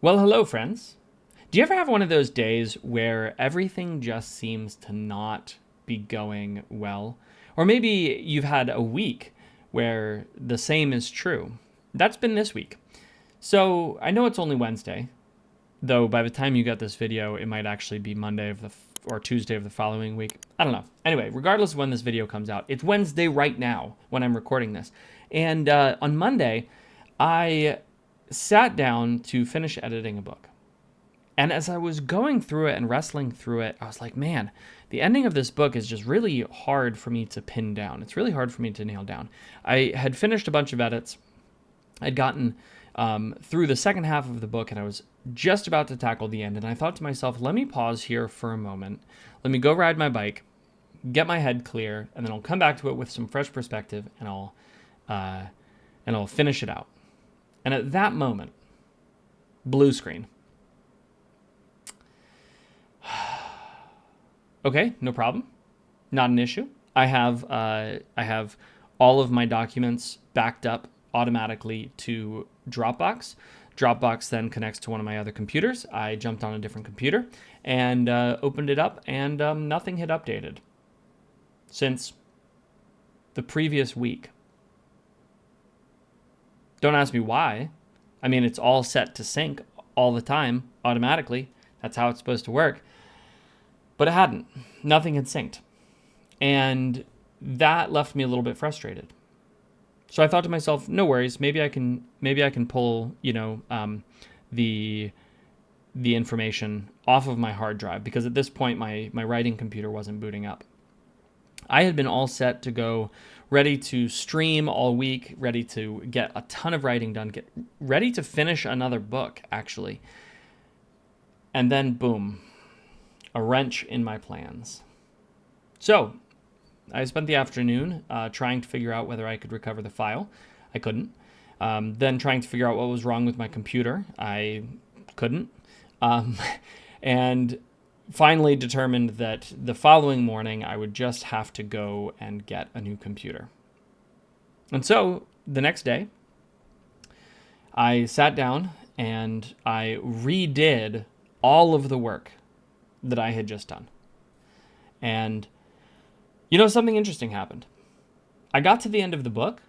Well, hello, friends. Do you ever have one of those days where everything just seems to not be going well? Or maybe you've had a week where the same is true. That's been this week. So I know it's only Wednesday, though by the time you get this video, it might actually be Monday or Tuesday of the following week. I don't know. Anyway, regardless of when this video comes out, it's Wednesday right now when I'm recording this. And on Monday, I sat down to finish editing a book. And as I was going through it and wrestling through it, I was like, man, the ending of this book is just really hard for me to pin down. It's really hard for me to nail down. I had finished a bunch of edits. I'd gotten through the second half of the book, and I was just about to tackle the end. And I thought to myself, let me pause here for a moment. Let me go ride my bike, get my head clear, and then I'll come back to it with some fresh perspective, and I'll finish it out. And at that moment, blue screen. Okay, no problem. Not an issue. I have all of my documents backed up automatically to Dropbox. Dropbox then connects to one of my other computers. I jumped on a different computer and opened it up, and nothing had updated since the previous week. Don't ask me why. I mean, it's all set to sync all the time automatically. That's how it's supposed to work. But it hadn't. Nothing had synced. And that left me a little bit frustrated. So I thought to myself, no worries, maybe I can pull, the information off of my hard drive, because at this point my writing computer wasn't booting up. I had been all set to go, ready to stream all week, ready to get a ton of writing done, get ready to finish another book, actually. And then boom, a wrench in my plans. So I spent the afternoon trying to figure out whether I could recover the file. I couldn't. Then trying to figure out what was wrong with my computer. I couldn't. And finally determined that the following morning I would just have to go and get a new computer. And so the next day, I sat down and I redid all of the work that I had just done. And something interesting happened. I got to the end of the book,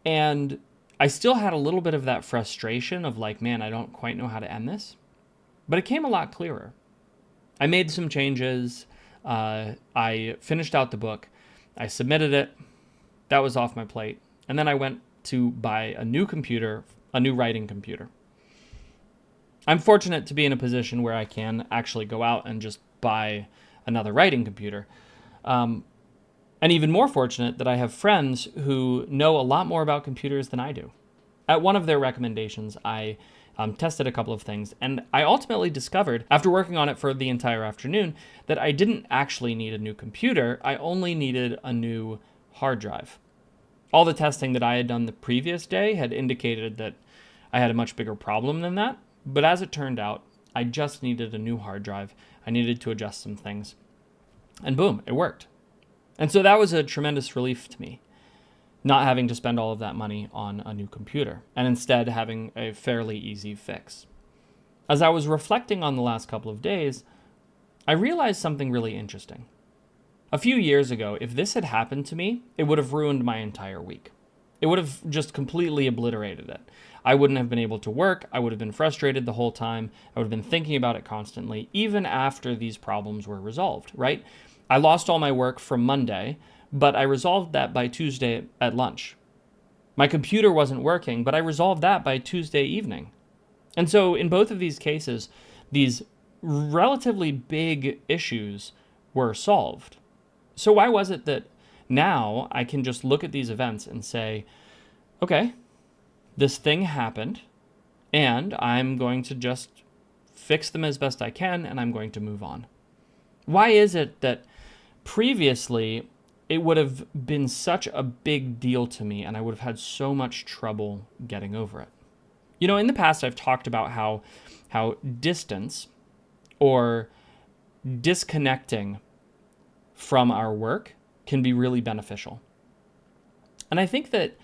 and I still had a little bit of that frustration of like, man, I don't quite know how to end this. But it came a lot clearer. I made some changes. I finished out the book. I submitted it. That was off my plate. And then I went to buy a new computer, a new writing computer. I'm fortunate to be in a position where I can actually go out and just buy another writing computer. And even more fortunate that I have friends who know a lot more about computers than I do. At one of their recommendations, I tested a couple of things, and I ultimately discovered, after working on it for the entire afternoon, that I didn't actually need a new computer. I only needed a new hard drive. All the testing that I had done the previous day had indicated that I had a much bigger problem than that. But as it turned out, I just needed a new hard drive. I needed to adjust some things. And boom, it worked. And so that was a tremendous relief to me, not having to spend all of that money on a new computer, and instead having a fairly easy fix. As I was reflecting on the last couple of days, I realized something really interesting. A few years ago, if this had happened to me, it would have ruined my entire week. It would have just completely obliterated it. I wouldn't have been able to work. I would have been frustrated the whole time. I would have been thinking about it constantly, even after these problems were resolved, right? I lost all my work from Monday, but I resolved that by Tuesday at lunch. My computer wasn't working, but I resolved that by Tuesday evening. And so in both of these cases, these relatively big issues were solved. So why was it that now I can just look at these events and say, okay, this thing happened, and I'm going to just fix them as best I can, and I'm going to move on? Why is it that previously it would have been such a big deal to me, and I would have had so much trouble getting over it? In the past, I've talked about how distance or disconnecting from our work can be really beneficial. And I think that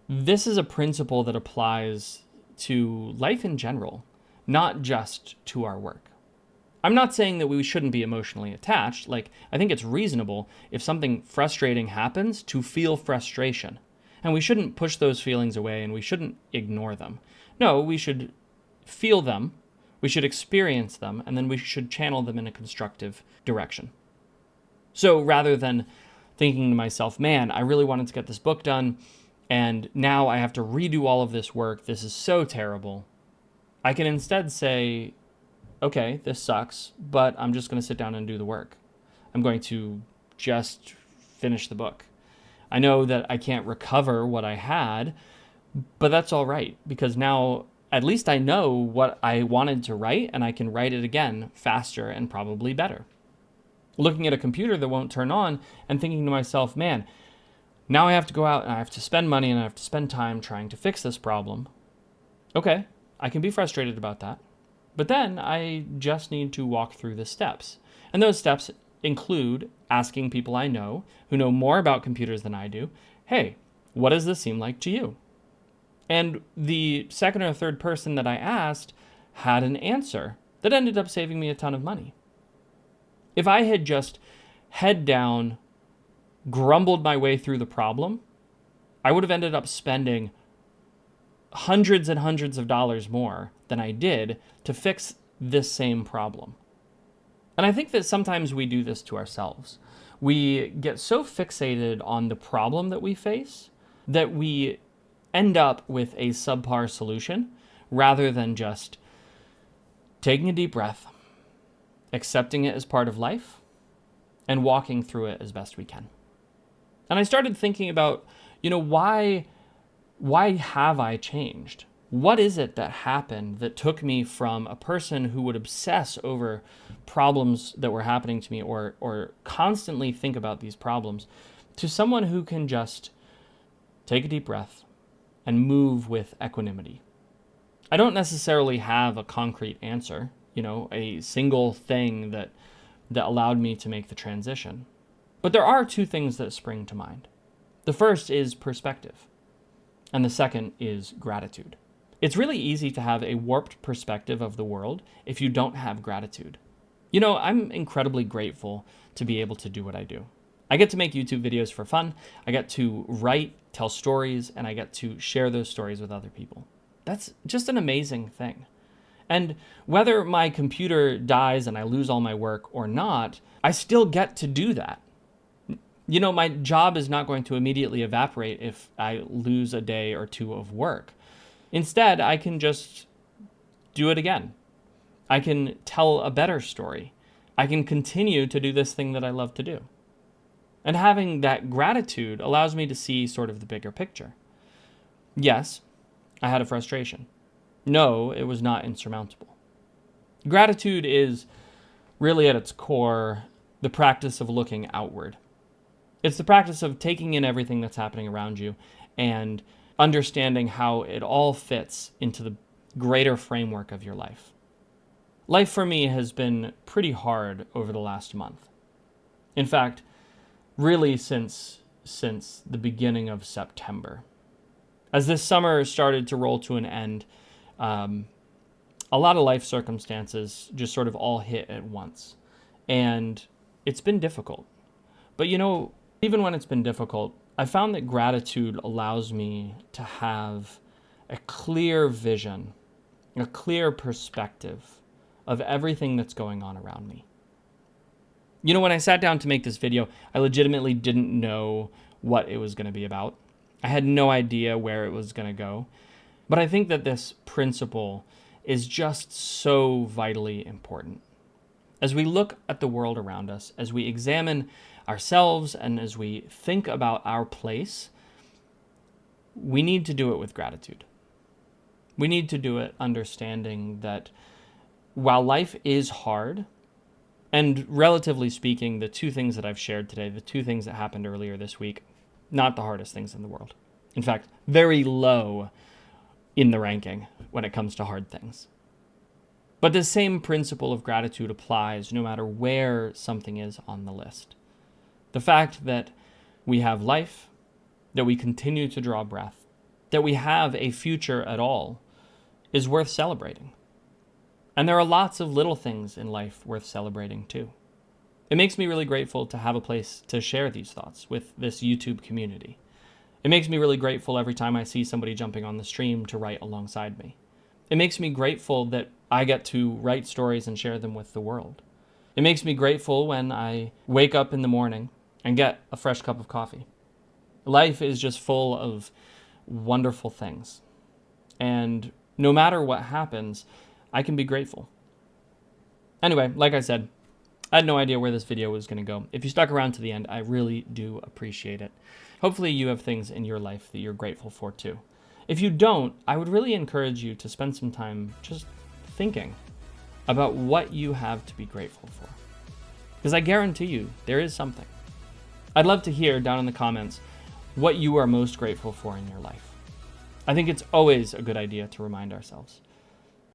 this is a principle that applies to life in general. not just to our work. I'm not saying that we shouldn't be emotionally attached. Like, I think it's reasonable if something frustrating happens to feel frustration. And we shouldn't push those feelings away and we shouldn't ignore them. No, we should feel them, we should experience them, and then we should channel them in a constructive direction. So rather than thinking to myself, man, I really wanted to get this book done, and now I have to redo all of this work, this is so terrible, I can instead say, okay, this sucks, but I'm just going to sit down and do the work. I'm going to just finish the book. I know that I can't recover what I had, but that's all right, because now at least I know what I wanted to write, and I can write it again faster and probably better. Looking at a computer that won't turn on and thinking to myself, man, now I have to go out and I have to spend money and I have to spend time trying to fix this problem. Okay, I can be frustrated about that. But then I just need to walk through the steps. And those steps include asking people I know who know more about computers than I do, hey, what does this seem like to you? And the second or third person that I asked had an answer that ended up saving me a ton of money. If I had just head down, grumbled my way through the problem, I would have ended up spending hundreds and hundreds of dollars more than I did to fix this same problem. And I think that sometimes we do this to ourselves. We get so fixated on the problem that we face that we end up with a subpar solution rather than just taking a deep breath, accepting it as part of life, and walking through it as best we can. And I started thinking about, why have I changed? What is it that happened that took me from a person who would obsess over problems that were happening to me or constantly think about these problems to someone who can just take a deep breath and move with equanimity? I don't necessarily have a concrete answer, a single thing that allowed me to make the transition. But there are two things that spring to mind. The first is perspective, and the second is gratitude. It's really easy to have a warped perspective of the world if you don't have gratitude. I'm incredibly grateful to be able to do what I do. I get to make YouTube videos for fun. I get to write, tell stories, and I get to share those stories with other people. That's just an amazing thing. And whether my computer dies and I lose all my work or not, I still get to do that. My job is not going to immediately evaporate if I lose a day or two of work. Instead, I can just do it again. I can tell a better story. I can continue to do this thing that I love to do. And having that gratitude allows me to see sort of the bigger picture. Yes, I had a frustration. No, it was not insurmountable. Gratitude is really at its core the practice of looking outward. It's the practice of taking in everything that's happening around you and understanding how it all fits into the greater framework of your life. Life for me has been pretty hard over the last month. In fact, really since the beginning of September. As this summer started to roll to an end, a lot of life circumstances just sort of all hit at once. And it's been difficult. But even when it's been difficult, I found that gratitude allows me to have a clear vision, a clear perspective of everything that's going on around me. When I sat down to make this video, I legitimately didn't know what it was going to be about. I had no idea where it was going to go. But I think that this principle is just so vitally important. As we look at the world around us, as we examine ourselves, and as we think about our place, we need to do it with gratitude. We need to do it understanding that while life is hard, and relatively speaking, the two things that I've shared today, the two things that happened earlier this week, not the hardest things in the world. In fact, very low in the ranking when it comes to hard things. But the same principle of gratitude applies no matter where something is on the list. The fact that we have life, that we continue to draw breath, that we have a future at all is worth celebrating. And there are lots of little things in life worth celebrating too. It makes me really grateful to have a place to share these thoughts with this YouTube community. It makes me really grateful every time I see somebody jumping on the stream to write alongside me. It makes me grateful that I get to write stories and share them with the world. It makes me grateful when I wake up in the morning and get a fresh cup of coffee. Life is just full of wonderful things. And no matter what happens, I can be grateful. Anyway, like I said, I had no idea where this video was going to go. If you stuck around to the end, I really do appreciate it. Hopefully you have things in your life that you're grateful for too. If you don't, I would really encourage you to spend some time just thinking about what you have to be grateful for. Because I guarantee you, there is something. I'd love to hear down in the comments what you are most grateful for in your life. I think it's always a good idea to remind ourselves.